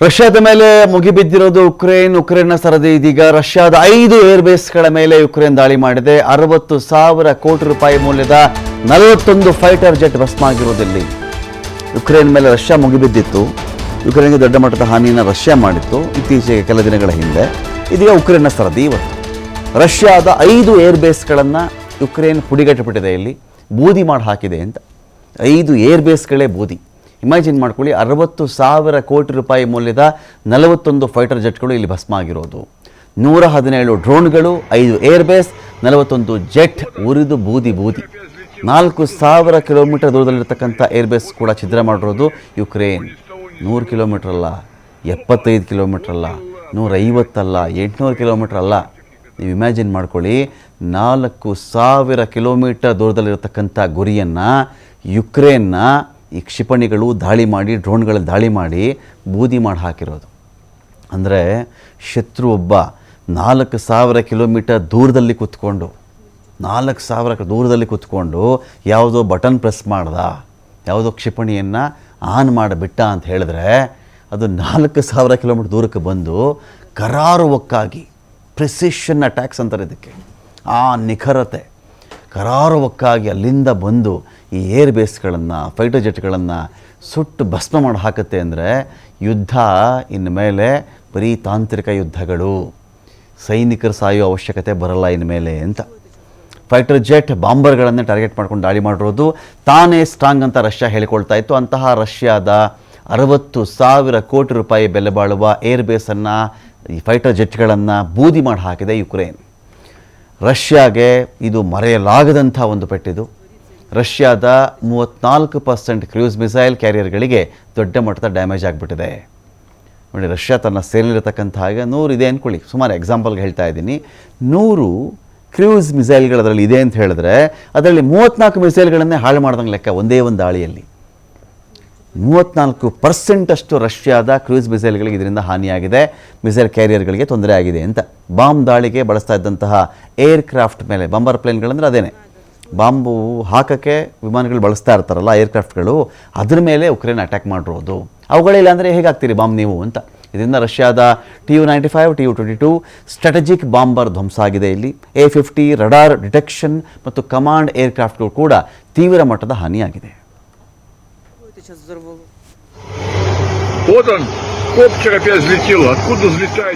ರಷ್ಯಾದ ಮೇಲೆ ಮುಗಿಬಿದ್ದಿರೋದು ಉಕ್ರೇನ್ನ ಸರದಿ. ಇದೀಗ ರಷ್ಯಾದ 5 ಏರ್ಬೇಸ್ಗಳ ಮೇಲೆ ಯುಕ್ರೇನ್ ದಾಳಿ ಮಾಡಿದೆ. 60,000 ಕೋಟಿ ರೂಪಾಯಿ ಮೌಲ್ಯದ 41 ಫೈಟರ್ ಜೆಟ್ ಭಸ್ಮ ಆಗಿರೋದಿಲ್ಲಿ. ಯುಕ್ರೇನ್ ಮೇಲೆ ರಷ್ಯಾ ಮುಗಿಬಿದ್ದಿತ್ತು. ಯುಕ್ರೇನ್ಗೆ ದೊಡ್ಡ ಮಟ್ಟದ ಹಾನಿಯನ್ನು ರಷ್ಯಾ ಮಾಡಿತ್ತು ಇತ್ತೀಚೆಗೆ ಕೆಲ ದಿನಗಳ ಹಿಂದೆ. ಇದೀಗ ಉಕ್ರೇನ್ನ ಸರದಿ. ಇವತ್ತು ರಷ್ಯಾದ 5 ಏರ್ಬೇಸ್ಗಳನ್ನು ಯುಕ್ರೇನ್ ಪುಡಿಗಟ್ಟಬಿಟ್ಟಿದೆ. ಇಲ್ಲಿ ಬೂದಿ ಮಾಡಿ ಹಾಕಿದೆ ಅಂತ. 5 ಏರ್ಬೇಸ್ಗಳೇ ಬೂದಿ. ಇಮ್ಯಾಜಿನ್ ಮಾಡ್ಕೊಳ್ಳಿ, 60,000 ಕೋಟಿ ರೂಪಾಯಿ ಮೌಲ್ಯದ 41 ಫೈಟರ್ ಜೆಟ್ಗಳು ಇಲ್ಲಿ ಭಸ್ಮ ಆಗಿರೋದು. 117 ಡ್ರೋನ್ಗಳು, 5 ಏರ್ಬೇಸ್, 41 ಜೆಟ್ ಉರಿದು ಬೂದಿ. 4,000 ಕಿಲೋಮೀಟರ್ ದೂರದಲ್ಲಿರ್ತಕ್ಕಂಥ ಏರ್ಬೇಸ್ ಕೂಡ ಛಿದ್ರ ಮಾಡಿರೋದು ಯುಕ್ರೇನ್. 100 ಕಿಲೋಮೀಟರ್ ಅಲ್ಲ, 75 ಕಿಲೋಮೀಟರ್ ಅಲ್ಲ, 150 ಅಲ್ಲ, 800 ಕಿಲೋಮೀಟರ್ ಅಲ್ಲ. ನೀವು ಇಮ್ಯಾಜಿನ್ ಮಾಡ್ಕೊಳ್ಳಿ, 4,000 ಕಿಲೋಮೀಟರ್ ದೂರದಲ್ಲಿರತಕ್ಕಂಥ ಗುರಿಯನ್ನು ಯುಕ್ರೇನ್ನ ಈ ಕ್ಷಿಪಣಿಗಳು ದಾಳಿ ಮಾಡಿ, ಡ್ರೋನ್ಗಳಲ್ಲಿ ದಾಳಿ ಮಾಡಿ ಬೂದಿ ಮಾಡಿ ಹಾಕಿರೋದು. ಅಂದರೆ ಶತ್ರು ಒಬ್ಬ 4,000 ಕಿಲೋಮೀಟರ್ ದೂರದಲ್ಲಿ ಕೂತ್ಕೊಂಡು, 4,000 ದೂರದಲ್ಲಿ ಕೂತ್ಕೊಂಡು ಯಾವುದೋ ಬಟನ್ ಪ್ರೆಸ್ ಮಾಡ್ದ, ಯಾವುದೋ ಕ್ಷಿಪಣಿಯನ್ನು ಆನ್ ಮಾಡಿಬಿಟ್ಟ ಅಂತ ಹೇಳಿದ್ರೆ, ಅದು 4,000 ಕಿಲೋಮೀಟರ್ ದೂರಕ್ಕೆ ಬಂದು ಕರಾರುವಕ್ಕಾಗಿ, ಪ್ರಿಸಿಷನ್ ಅಟ್ಯಾಕ್ಸ್ ಅಂತಾರೆ ಇದಕ್ಕೆ, ಆ ನಿಖರತೆ, ಕರಾರುವಕ್ಕಾಗಿ ಅಲ್ಲಿಂದ ಬಂದು ಈ ಏರ್ ಬೇಸ್ಗಳನ್ನು, ಫೈಟರ್ ಜೆಟ್ಗಳನ್ನು ಸುಟ್ಟು ಭಸ್ಮ ಮಾಡಿ ಹಾಕುತ್ತೆ. ಅಂದರೆ ಯುದ್ಧ ಇನ್ನು ಮೇಲೆ ಬರೀ ತಾಂತ್ರಿಕ ಯುದ್ಧಗಳು, ಸೈನಿಕರು ಸಾಯೋ ಅವಶ್ಯಕತೆ ಬರಲ್ಲ ಇನ್ಮೇಲೆ ಅಂತ. ಫೈಟರ್ ಜೆಟ್ ಬಾಂಬರ್ಗಳನ್ನೇ ಟಾರ್ಗೆಟ್ ಮಾಡ್ಕೊಂಡು ದಾಳಿ ಮಾಡಿರೋದು ತಾನೇ ಸ್ಟ್ರಾಂಗ್ ಅಂತ ರಷ್ಯಾ ಹೇಳಿಕೊಳ್ತಾ ಇತ್ತು. ಅಂತಹ ರಷ್ಯಾದ 60,000 ಕೋಟಿ ರೂಪಾಯಿ ಬೆಲೆ ಬಾಳುವ ಏರ್ ಬೇಸನ್ನು, ಈ ಫೈಟರ್ ಜೆಟ್ಗಳನ್ನು ಬೂದಿ ಮಾಡಿ ಹಾಕಿದೆ ಯುಕ್ರೇನ್. ರಷ್ಯಾಗೆ ಇದು ಮರೆಯಲಾಗದಂಥ ಒಂದು ಪೆಟ್ಟಿದು. ರಷ್ಯಾದ 34% ಕ್ರೂಸ್ ಮಿಸೈಲ್ ಕ್ಯಾರಿಯರ್ಗಳಿಗೆ ದೊಡ್ಡ ಮಟ್ಟದ ಡ್ಯಾಮೇಜ್ ಆಗಿಬಿಟ್ಟಿದೆ. ನೋಡಿ, ರಷ್ಯಾ ತನ್ನ ಸೇರಿರತಕ್ಕಂಥ ಹಾಗೆ 100 ಇದೆ ಅಂದ್ಕೊಳ್ಳಿ, ಸುಮಾರು ಎಕ್ಸಾಂಪಲ್ಗೆ ಹೇಳ್ತಾ ಇದ್ದೀನಿ. 100 ಕ್ರೂಸ್ ಮಿಸೈಲ್ಗಳು ಅದರಲ್ಲಿ ಇದೆ ಅಂತ ಹೇಳಿದ್ರೆ, ಅದರಲ್ಲಿ 34 ಮಿಸೈಲ್ಗಳನ್ನೇ ಹಾಳು ಮಾಡ್ದಂಗೆ ಲೆಕ್ಕ ಒಂದೇ ಒಂದು ದಾಳಿಯಲ್ಲಿ. 34% ಅಷ್ಟು ರಷ್ಯಾದ ಕ್ರೂಸ್ ಮಿಸೈಲ್ಗಳಿಗೆ ಇದರಿಂದ ಹಾನಿಯಾಗಿದೆ, ಮಿಸೈಲ್ ಕ್ಯಾರಿಯರ್ಗಳಿಗೆ ತೊಂದರೆ ಆಗಿದೆ ಅಂತ. ಬಾಂಬ್ ದಾಳಿಗೆ ಬಳಸ್ತಾ ಇದ್ದಂತಹ ಏರ್ಕ್ರಾಫ್ಟ್ ಮೇಲೆ, ಬಾಂಬರ್ ಪ್ಲೇನ್ಗಳಂದ್ರೆ ಅದೇನೆ, ಬಾಂಬು ಹಾಕೋಕ್ಕೆ ವಿಮಾನಗಳು ಬಳಸ್ತಾ ಇರ್ತಾರಲ್ಲ ಏರ್ಕ್ರಾಫ್ಟ್ಗಳು, ಅದ್ರ ಮೇಲೆ ಉಕ್ರೇನ್ ಅಟ್ಯಾಕ್ ಮಾಡಿರೋದು. ಅವುಗಳಿಲ್ಲ ಅಂದರೆ ಹೇಗಾಗ್ತೀರಿ ಬಾಂಬ್ ನೀವು ಅಂತ. ಇದರಿಂದ ರಷ್ಯಾದ Tu-95, Tu-22 ಸ್ಟ್ರಾಟಜಿಕ್ ಬಾಂಬರ್ ಧ್ವಂಸ ಆಗಿದೆ. ಇಲ್ಲಿ A-50 ರಡಾರ್ ಡಿಟೆಕ್ಷನ್ ಮತ್ತು ಕಮಾಂಡ್ ಏರ್ಕ್ರಾಫ್ಟ್ಗಳು ಕೂಡ ತೀವ್ರ ಮಟ್ಟದ ಹಾನಿಯಾಗಿದೆ. Вот он, копчик опять взлетел. Откуда взлетает?